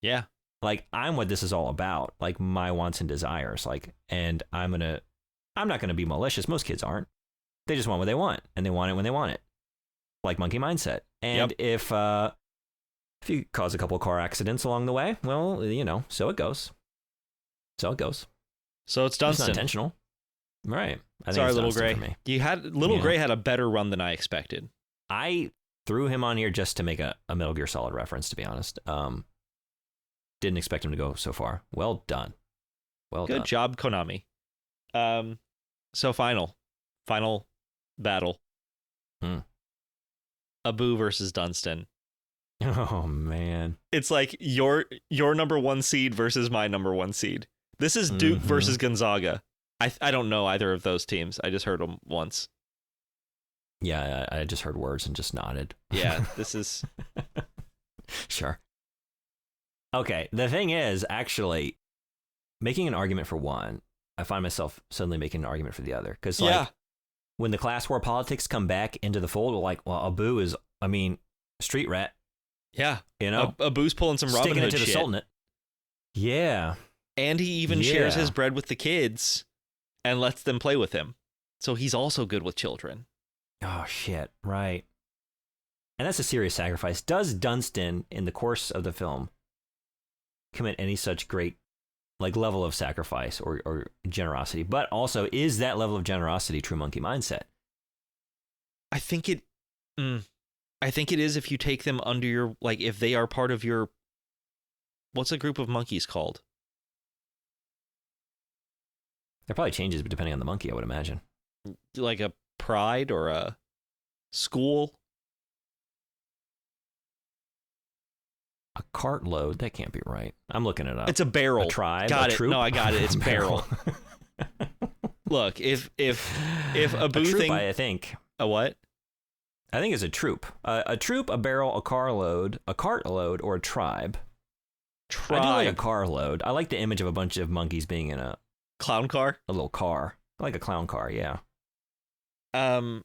Yeah. Like, I'm what this is all about, like my wants and desires. Like, and I'm not gonna be malicious. Most kids aren't. They just want what they want, and they want it when they want it. Like monkey mindset. And if you cause a couple of car accidents along the way, well, you know, so it goes. So it's Dunstan. It's not intentional. Right. Sorry, Little Gray. Gray had a better run than I expected. I threw him on here just to make a Metal Gear Solid reference, to be honest. Didn't expect him to go so far. Well done. Well Good done. job, Konami. So final battle. Abu versus Dunstan. Oh man. It's like your number 1 seed versus my number 1 seed. This is Duke versus Gonzaga. I don't know either of those teams. I just heard them once. Yeah, I just heard words and just nodded. Yeah, this is... Sure. Okay, the thing is, actually, making an argument for one, I find myself suddenly making an argument for the other. Because, like, when the class war politics come back into the fold, like, well, Abu is, I mean, street rat. Yeah. You know? Abu's pulling some Robin Sticking Hood it to the shit. Sultanate. Yeah. And he even shares his bread with the kids and lets them play with him. So he's also good with children. Oh, shit. Right. And that's a serious sacrifice. Does Dunstan, in the course of the film, commit any such great like level of sacrifice or generosity? But also, is that level of generosity true monkey mindset? I think it is if you take them under your, like, if they are part of your, what's a group of monkeys called? That probably changes depending on the monkey, I would imagine. Like a pride or a school? A cartload? That can't be right. I'm looking it up. It's a barrel. A tribe? Got a it. troop? No, I got it. It's barrel. Look, if Abu a troop, thing, I think. A what? I think it's a troop. A troop, a barrel, a carload, a cartload, or a tribe. I do like a carload. I like the image of a bunch of monkeys being in a clown car. A little car. I like a clown car, yeah. I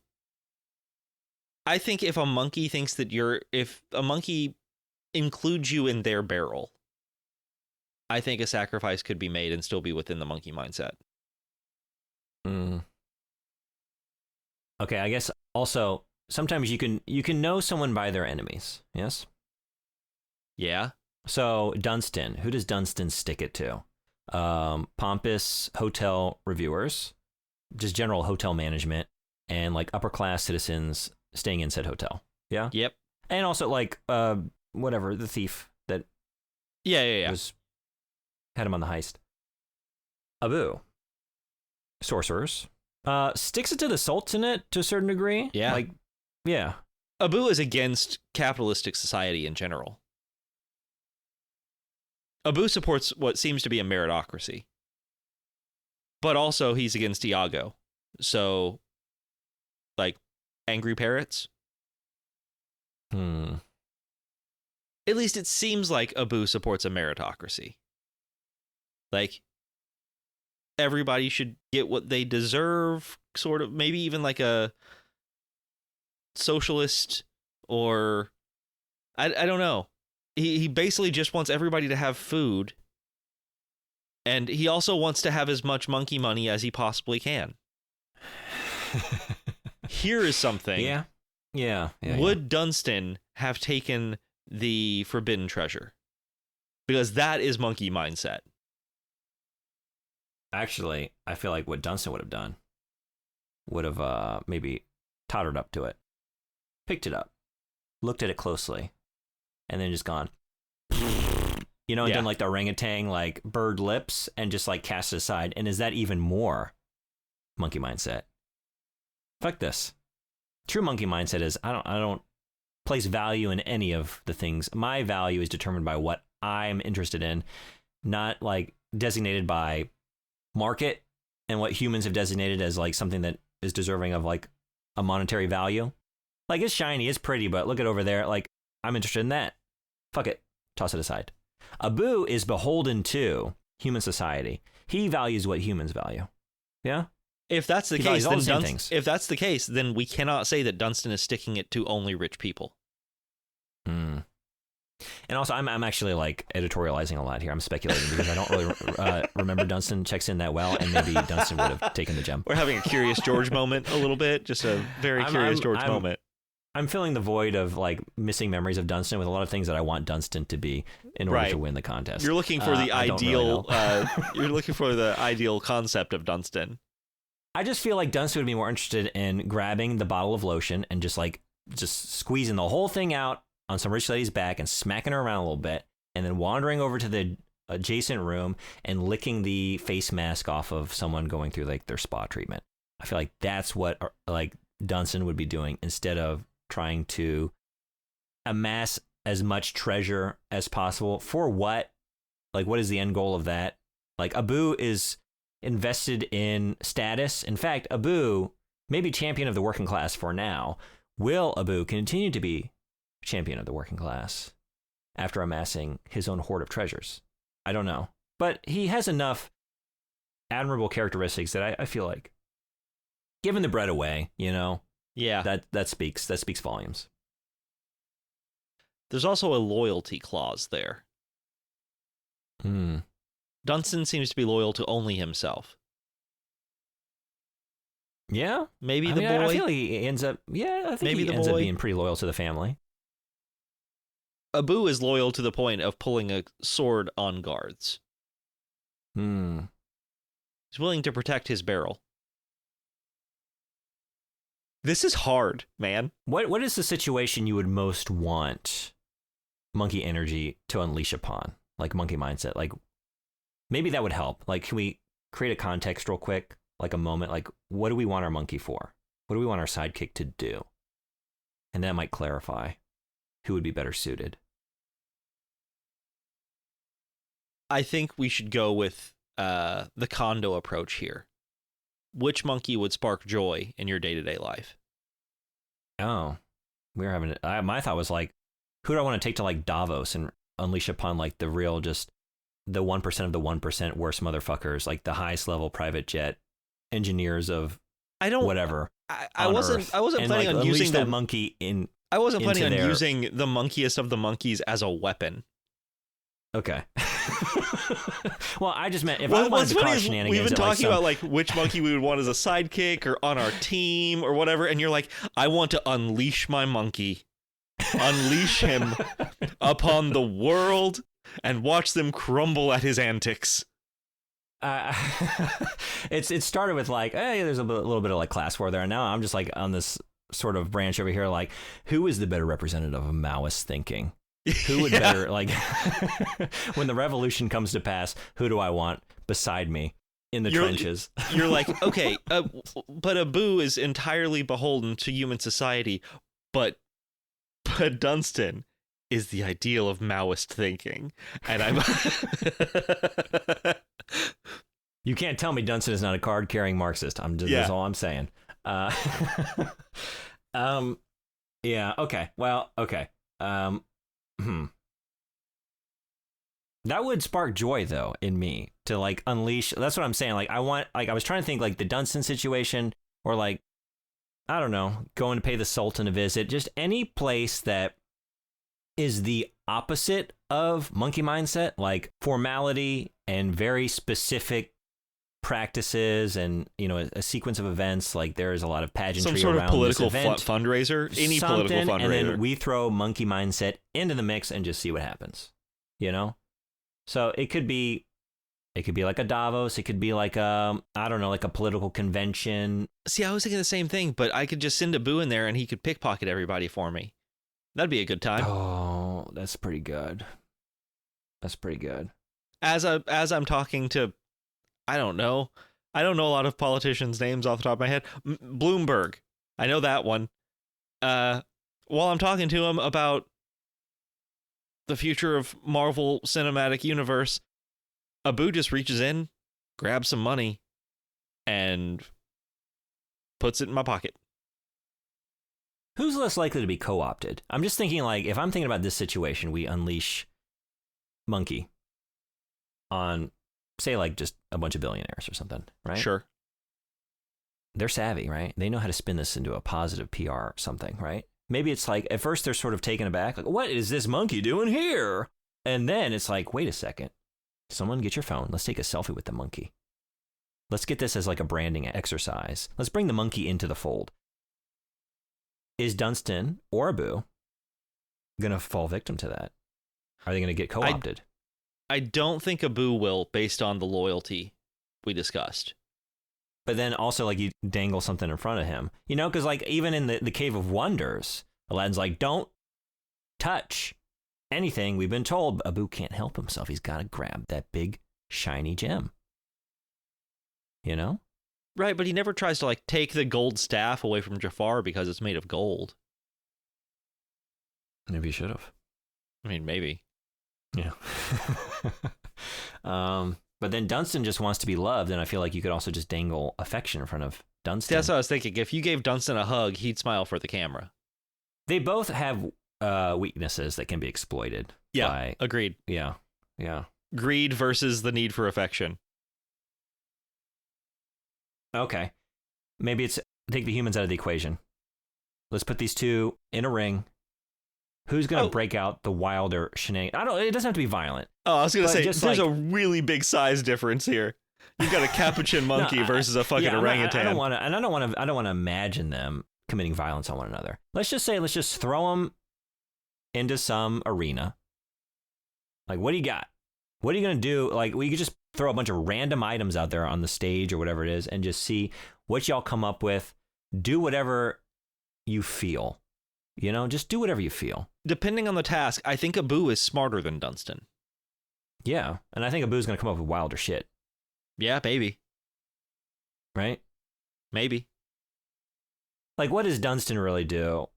think if a monkey thinks that if a monkey includes you in their barrel, I think a sacrifice could be made and still be within the monkey mindset. Okay, I guess also sometimes you can know someone by their enemies. Yes. Yeah. So Dunstan, who does Dunstan stick it to? Pompous hotel reviewers, just general hotel management, and like upper class citizens staying in said hotel. Yeah. Yep. And also like whatever, the thief that had him on the heist. Abu, sorcerers, sticks it to the Sultanate to a certain degree. Yeah. Like, yeah. Abu is against capitalistic society in general. Abu supports what seems to be a meritocracy. But also he's against Iago. So, like, angry parrots? At least it seems like Abu supports a meritocracy. Like, everybody should get what they deserve, sort of, maybe even like a socialist or I don't know. He basically just wants everybody to have food, and he also wants to have as much monkey money as he possibly can. Here is something. Yeah. Would Dunstan have taken the forbidden treasure? Because that is monkey mindset. Actually, I feel like what Dunstan would have done would have maybe tottered up to it, picked it up, looked at it closely, and then just gone, and done like the orangutan, like bird lips, and just like cast it aside. And is that even more monkey mindset? Fuck this. True monkey mindset is I don't place value in any of the things. My value is determined by what I'm interested in, not like designated by market and what humans have designated as like something that is deserving of like a monetary value. Like, it's shiny, it's pretty, but look at over there. Like, I'm interested in that. Fuck it. Toss it aside. Abu is beholden to human society. He values what humans value. Yeah? If that's the He case, values all then the same things. if that's the case, then we cannot say that Dunstan is sticking it to only rich people. And also, I'm actually like editorializing a lot here. I'm speculating because I don't really remember Dunstan checks in that well, and maybe Dunstan would have taken the gem. We're having a Curious George moment a little bit, just a very Curious George moment. I'm filling the void of like missing memories of Dunstan with a lot of things that I want Dunstan to be in order to win the contest. You're looking for the ideal. Really You're looking for the ideal concept of Dunstan. I just feel like Dunstan would be more interested in grabbing the bottle of lotion and just squeezing the whole thing out on some rich lady's back and smacking her around a little bit, and then wandering over to the adjacent room and licking the face mask off of someone going through like their spa treatment. I feel like that's what like Dunstan would be doing instead of trying to amass as much treasure as possible. For what? Like, what is the end goal of that? Like, Abu is invested in status. In fact, Abu may be champion of the working class for now. Will Abu continue to be champion of the working class after amassing his own hoard of treasures? I don't know. But he has enough admirable characteristics that I feel like giving the bread away, you know, Yeah. that speaks volumes. There's also a loyalty clause there. Dunstan seems to be loyal to only himself. Yeah, Maybe I the mean, boy. I feel like he ends up. Yeah, I think Maybe he the ends up boy. being pretty loyal to the family. Abu is loyal to the point of pulling a sword on guards. Hmm. He's willing to protect his barrel. This is hard, man. What is the situation you would most want monkey energy to unleash upon? Like monkey mindset. Like maybe that would help. Like, can we create a context real quick? Like a moment. Like, what do we want our monkey for? What do we want our sidekick to do? And that might clarify who would be better suited. I think we should go with the Kondo approach here. Which monkey would spark joy in your day-to-day life? Oh, we were having. My thought was like, who do I want to take to like Davos and unleash upon like the real, just the 1% of the 1% worst motherfuckers, like the highest level private jet engineers of I don't. whatever. I on wasn't. Earth, I wasn't and, planning like, on unleash using that the monkey in. I wasn't planning on into their- using the monkiest of the monkeys as a weapon. Okay. Well, I just meant if I Well, wanted what's to funny cause is shenanigans, we've been at, like, talking some- about like which monkey we would want as a sidekick or on our team or whatever, and you're like, I want to unleash my monkey, unleash him upon the world, and watch them crumble at his antics. It started with like, hey, there's a little bit of like class war there, and now I'm just like on this sort of branch over here, like, who is the better representative of Maoist thinking? Who would Yeah. better, like, when the revolution comes to pass, who do I want beside me in the trenches? You're like, okay, but Abu is entirely beholden to human society, but Dunstan is the ideal of Maoist thinking, and I'm. You can't tell me Dunstan is not a card-carrying Marxist. That's all I'm saying. Yeah. Okay. Well. Okay. That would spark joy though in me to like unleash. That's what I'm saying. Like I was trying to think like the Dunstan situation, or like, I don't know, going to pay the Sultan a visit. Just any place that is the opposite of monkey mindset, like formality and very specific practices, and a sequence of events. Like there is a lot of pageantry Some sort around of political this event. fundraiser, any Something, political fundraiser. and then we throw monkey mindset into the mix and just see what happens. So it could be like a Davos. It could be like I don't know, like a political convention. See, I was thinking the same thing, but I could just send Abu in there and he could pickpocket everybody for me. That'd be a good time. Oh, that's pretty good. That's pretty good. As I'm talking to, I don't know a lot of politicians' names off the top of my head. Bloomberg, I know that one. While I'm talking to him about the future of Marvel Cinematic Universe, Abu just reaches in, grabs some money, and puts it in my pocket. Who's less likely to be co-opted? I'm just thinking, like, if I'm thinking about this situation, we unleash Monkey on, say, like, just a bunch of billionaires or something, right? Sure. They're savvy, right? They know how to spin this into a positive PR or something, right? Maybe it's like, at first they're sort of taken aback, like, what is this monkey doing here? And then it's like, wait a second. Someone get your phone. Let's take a selfie with the monkey. Let's get this as like a branding exercise. Let's bring the monkey into the fold. Is Dunstan or Abu going to fall victim to that? Are they going to get co-opted? I don't think Abu will, based on the loyalty we discussed. But then also, like, you dangle something in front of him. Because, like, even in the Cave of Wonders, Aladdin's like, don't touch. anything, we've been told Abu can't help himself. He's got to grab that big, shiny gem. You know? Right, but he never tries to like take the gold staff away from Jafar because it's made of gold. Maybe he should have. I mean, maybe. Yeah. But then Dunstan just wants to be loved, and I feel like you could also just dangle affection in front of Dunstan. That's what I was thinking. If you gave Dunstan a hug, he'd smile for the camera. They both have weaknesses that can be exploited. Yeah, agreed. Yeah. Greed versus the need for affection. Okay. Maybe take the humans out of the equation. Let's put these two in a ring. Who's going to break out the wilder shenanigans? It doesn't have to be violent. Oh, I was going to say, just there's a really big size difference here. You've got a capuchin monkey versus a fucking orangutan. I don't want to imagine them committing violence on one another. Let's just throw them into some arena. Like, what do you got? What are you going to do? Like, we could just throw a bunch of random items out there on the stage or whatever it is and just see what y'all come up with. Do whatever you feel. You know, just do whatever you feel. Depending on the task, I think Abu is smarter than Dunstan. Yeah, and I think Abu's going to come up with wilder shit. Yeah, maybe. Right? Maybe. Like, what does Dunstan really do?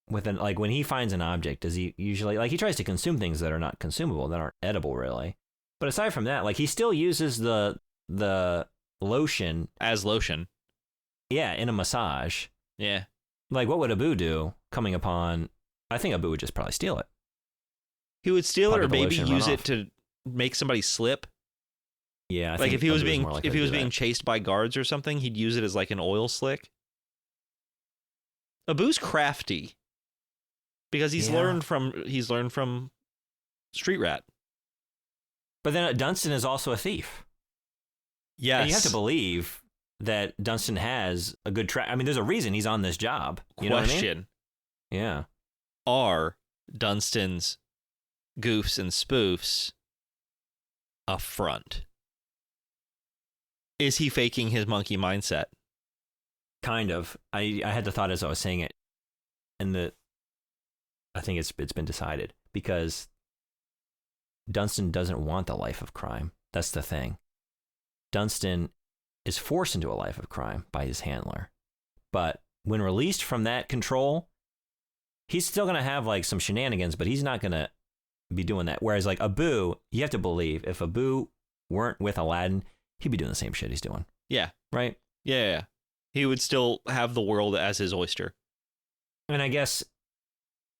When he finds an object, does he usually, like, he tries to consume things that are not consumable, that aren't edible, really. But aside from that, like, he still uses the lotion. As lotion. Yeah, in a massage. Yeah. Like, what would Abu do coming upon... I think Abu would just probably steal it. He would steal it or maybe use it to make somebody slip. Yeah, I like think if he was being being chased by guards or something, he'd use it as like an oil slick. Abu's crafty because he's learned from Street Rat. But then Dunstan is also a thief. Yes. And you have to believe that Dunstan has a good track. I mean, there's a reason he's on this job. You know what I mean? Yeah. Are Dunstan's goofs and spoofs a front? Is he faking his monkey mindset? Kind of. I had the thought as I was saying it, and I think it's been decided because Dunstan doesn't want the life of crime. That's the thing. Dunstan is forced into a life of crime by his handler. But when released from that control, he's still going to have like some shenanigans, but he's not going to be doing that. Whereas like Abu, you have to believe if Abu weren't with Aladdin, he'd be doing the same shit he's doing. Yeah. Right? Yeah. He would still have the world as his oyster. And I guess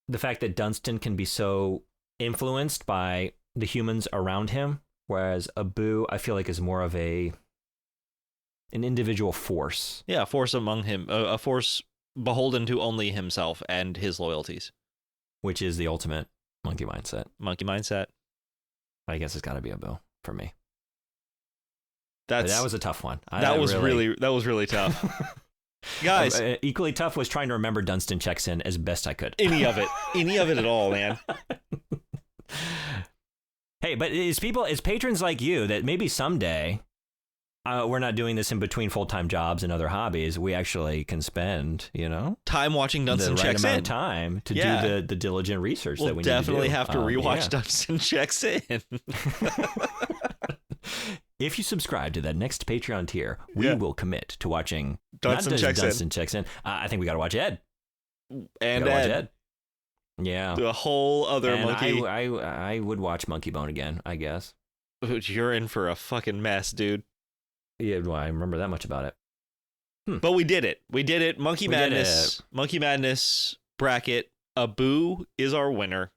the fact that Dunstan can be so influenced by the humans around him, whereas Abu, I feel like, is more of an individual force. Yeah, a force among him, a force beholden to only himself and his loyalties. Which is the ultimate monkey mindset. Monkey mindset. I guess it's got to be Abu for me. That was a tough one. That was really tough. Guys, equally tough was trying to remember Dunstan checks in as best I could. Any of it at all, man. Hey, but it's patrons like you that maybe someday we're not doing this in between full-time jobs and other hobbies. We actually can spend, time watching Dunstan checks in. Time to do the diligent research that we need to do. Definitely have to rewatch Dunstan checks in. If you subscribe to that next Patreon tier, we will commit to watching Dunstan checks in. I think we got to watch Ed. And Ed. Yeah. The whole other monkey. I would watch Monkey Bone again, I guess. You're in for a fucking mess, dude. Yeah, well, I remember that much about it. But we did it. Monkey Madness. Monkey Madness bracket. Abu is our winner.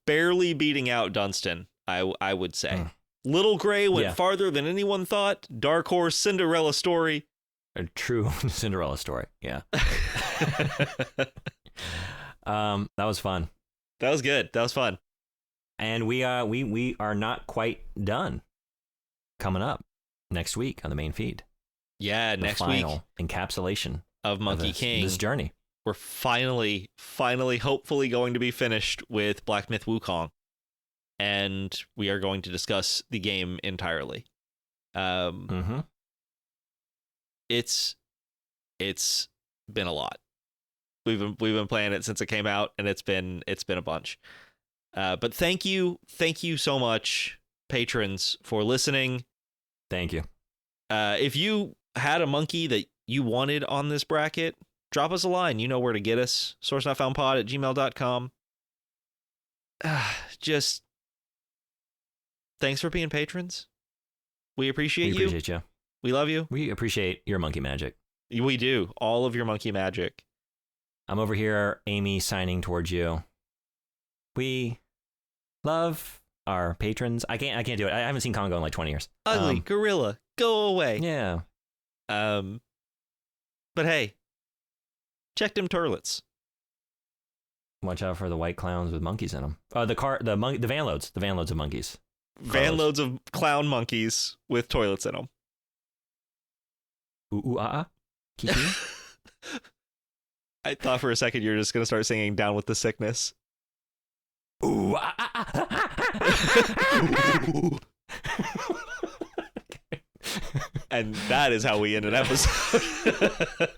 Barely beating out Dunstan, I would say. Little Gray went farther than anyone thought. Dark Horse Cinderella story. A true Cinderella story. Yeah. That was fun. That was good. That was fun. And we are not quite done. Coming up next week on the main feed. Yeah, next week. Final encapsulation of Monkey King. This journey. We're finally, hopefully going to be finished with Black Myth Wukong. And we are going to discuss the game entirely. It's been a lot. We've been playing it since it came out, and it's been a bunch. But thank you so much, patrons, for listening. Thank you. If you had a monkey that you wanted on this bracket, drop us a line. You know where to get us. sourcenotfoundpod@gmail.com. Just thanks for being patrons. We appreciate you. We appreciate you. We love you. We appreciate your monkey magic. We do. All of your monkey magic. I'm over here, Amy, signing towards you. We love our patrons. I can't do it. I haven't seen Congo in like 20 years. Ugly gorilla, go away. Yeah. But hey, check them turlets. Watch out for the white clowns with monkeys in them. The van loads of monkeys. Van loads of clown monkeys with toilets in them. Ooh, ooh, ah, ah. Kiki. I thought for a second you were just gonna start singing "Down with the Sickness." Ooh, ah, ah, ah. And that is how we end an episode.